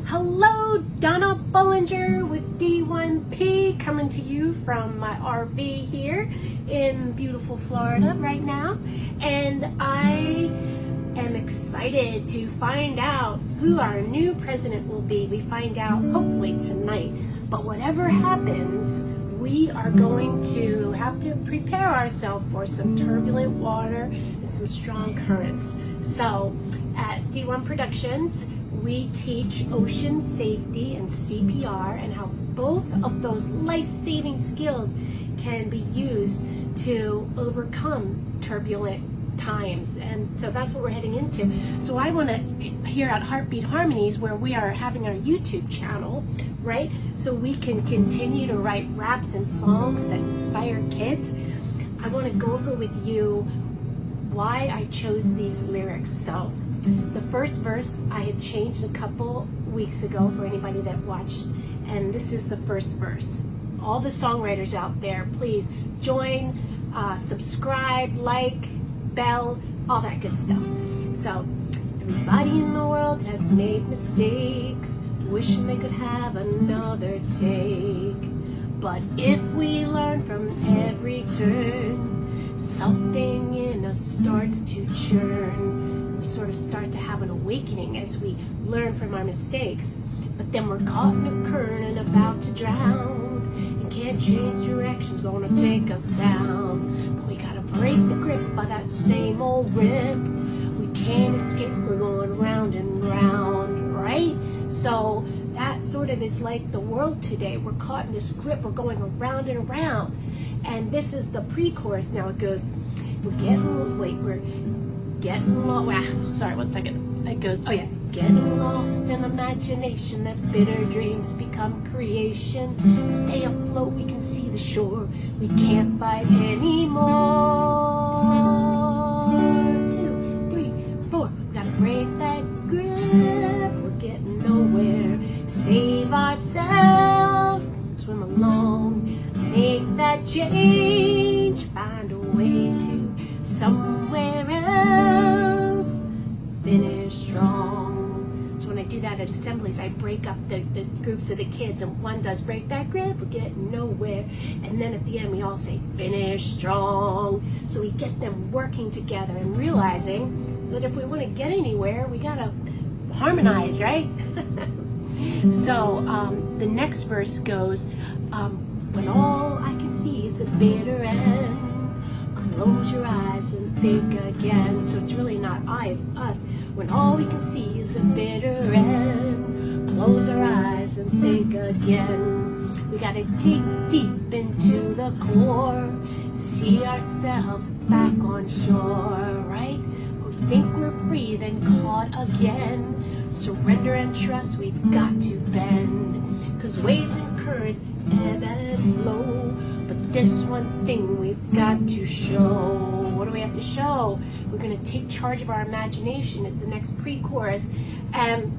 Hello, Donna Bollinger with D1P coming to you from my RV here in beautiful Florida right now. And I am excited to find out who our new president will be. We find out hopefully tonight. But whatever happens, we are going to have to prepare ourselves for some turbulent water and some strong currents. So at D1 Productions, we teach ocean safety and CPR and how both of those life-saving skills can be used to overcome turbulent times. And so that's what we're heading into. So I want to, here at Heartbeat Harmonies, where we are having our YouTube channel, right? So we can continue to write raps and songs that inspire kids. I want to go over with you why I chose these lyrics. So the first verse I had changed a couple weeks ago for anybody that watched, and this is the first verse. All the songwriters out there, please join, subscribe, like, bell, all that good stuff. So, everybody in the world has made mistakes, wishing they could have another take. But if we learn from every turn, something in us starts to churn. We sort of start to have an awakening as we learn from our mistakes. But then we're caught in a current and about to drown, and can't change directions, gonna take us down. But we gotta break the grip by that same old rip. We can't escape, we're going round and round, right? So that sort of is like the world today. We're caught in this grip, we're going around and around. And this is the pre-chorus. Now it goes, we're getting lost. Wow, sorry, 1 second. It goes, oh yeah. Getting lost in imagination, that bitter dreams become creation. Stay afloat, we can see the shore. We can't fight anymore. 2, 3, 4. We gotta break that grip. We're getting nowhere. Save ourselves. Swim along. Make that change. Find a way to somewhere else. Finish strong. So when I do that at assemblies, I break up the groups of the kids, and one does break that grip, we're getting nowhere. And then at the end, we all say, finish strong. So we get them working together and realizing that if we want to get anywhere, we gotta harmonize, right? So the next verse goes, when all I can see is a bitter end, close your eyes and think again. So it's really not I, it's us. When all we can see is a bitter end, close our eyes and think again. We gotta dig deep into the core, see ourselves back on shore, right? We think we're free, then caught again. Surrender and trust, we've got to bend. 'Cause waves and currents ebb and flow, but this one thing we've got to show. What do we have to show? We're going to take charge of our imagination is the next pre-chorus. And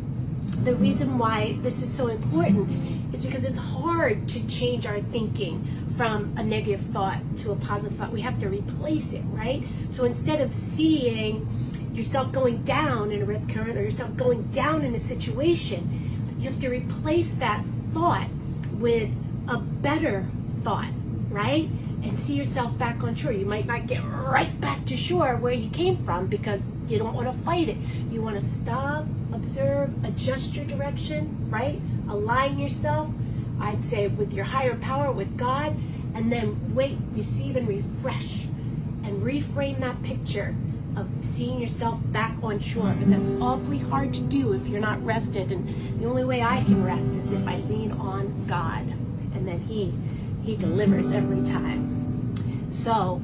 the reason why this is so important is because it's hard to change our thinking from a negative thought to a positive thought. We have to replace it, right? So instead of seeing yourself going down in a rip current or yourself going down in a situation, you have to replace that thought with a better thought, right? And see yourself back on shore. You might not get right back to shore where you came from because you don't want to fight it. You want to stop, observe, adjust your direction, right? Align yourself, I'd say, with your higher power, with God, and then wait, receive, and refresh, and reframe that picture of seeing yourself back on shore. And that's awfully hard to do if you're not rested. And the only way I can rest is if I lean on God, and then He delivers every time. So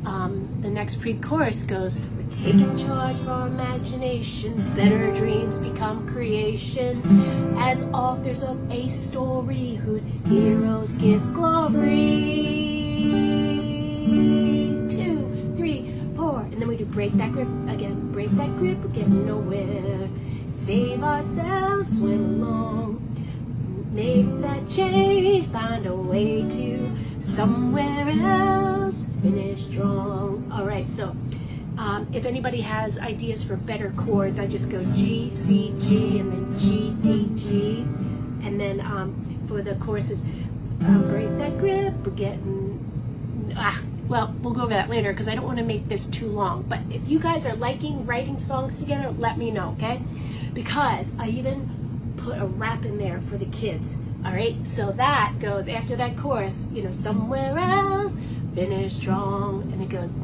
the next pre-chorus goes, we're taking charge of our imagination, better dreams become creation, as authors of a story whose heroes give glory. 2, 3, 4, and then we do break that grip again. Break that grip, we're getting nowhere. Save ourselves, swim along. Make that change, find a way to somewhere else, finish strong. All right, so if anybody has ideas for better chords, I just go G, C, G, and then G, D, G. for the choruses. Break that grip, we're getting, well, we'll go over that later because I don't want to make this too long. But if you guys are liking writing songs together, let me know, okay? Because I even put a rap in there for the kids, all right? So that goes after that chorus, you know, somewhere else, finish strong, and it goes,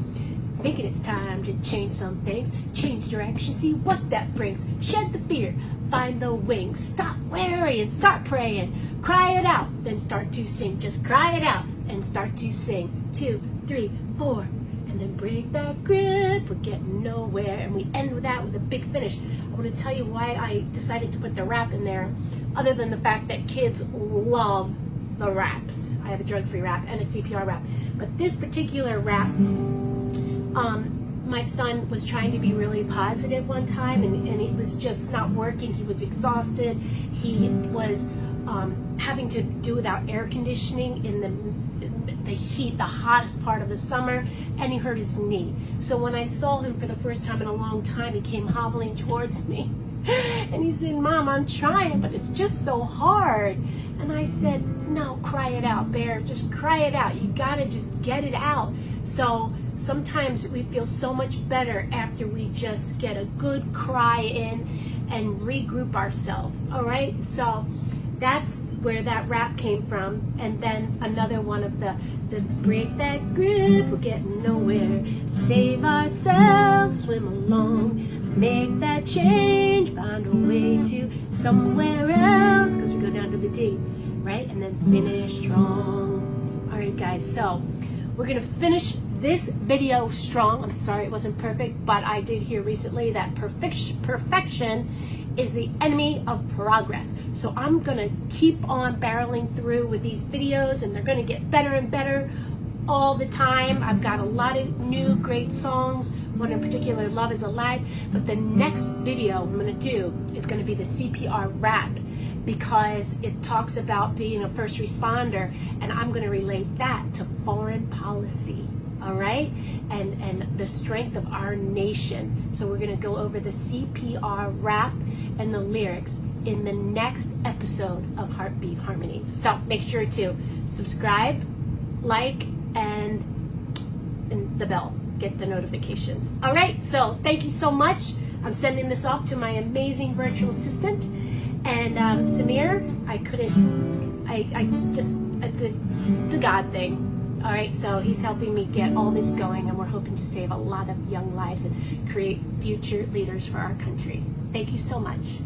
thinking it's time to change some things, change direction, see what that brings, shed the fear, find the wings, stop worrying, start praying, cry it out, then start to sing, just cry it out and start to sing, 2, 3, 4, and then break that grip, we're getting nowhere, and we end with that with a big finish. I want to tell you why I decided to put the rap in there, other than the fact that kids love the raps. I have a drug-free rap and a CPR rap, but this particular rap, my son was trying to be really positive one time, and it was just not working. He was exhausted. He was having to do without air conditioning in the heat, the hottest part of the summer, and he hurt his knee. So when I saw him for the first time in a long time, he came hobbling towards me. And he said, Mom, I'm trying, but it's just so hard. And I said, no, cry it out, Bear. Just cry it out. You gotta just get it out. So sometimes we feel so much better after we just get a good cry in and regroup ourselves, all right? So that's where that rap came from. And then another one of the break that grip, we're getting nowhere, save ourselves, swim along, make that change, find a way to somewhere else, because we go down to the D, right? And then finish strong. All right, guys, so we're gonna finish this video strong. I'm sorry it wasn't perfect, but I did hear recently that perfection is the enemy of progress. So I'm gonna keep on barreling through with these videos, and they're gonna get better and better all the time. I've got a lot of new great songs, one in particular, Love is Alive, but the next video I'm gonna do is gonna be the CPR rap, because it talks about being a first responder, and I'm gonna relate that to foreign policy. All right, and the strength of our nation. So we're gonna go over the CPR rap and the lyrics in the next episode of Heartbeat Harmonies. So make sure to subscribe, like, and the bell. Get the notifications. All right, so thank you so much. I'm sending this off to my amazing virtual assistant, and Samir. It's a God thing. All right, so he's helping me get all this going, and we're hoping to save a lot of young lives and create future leaders for our country. Thank you so much.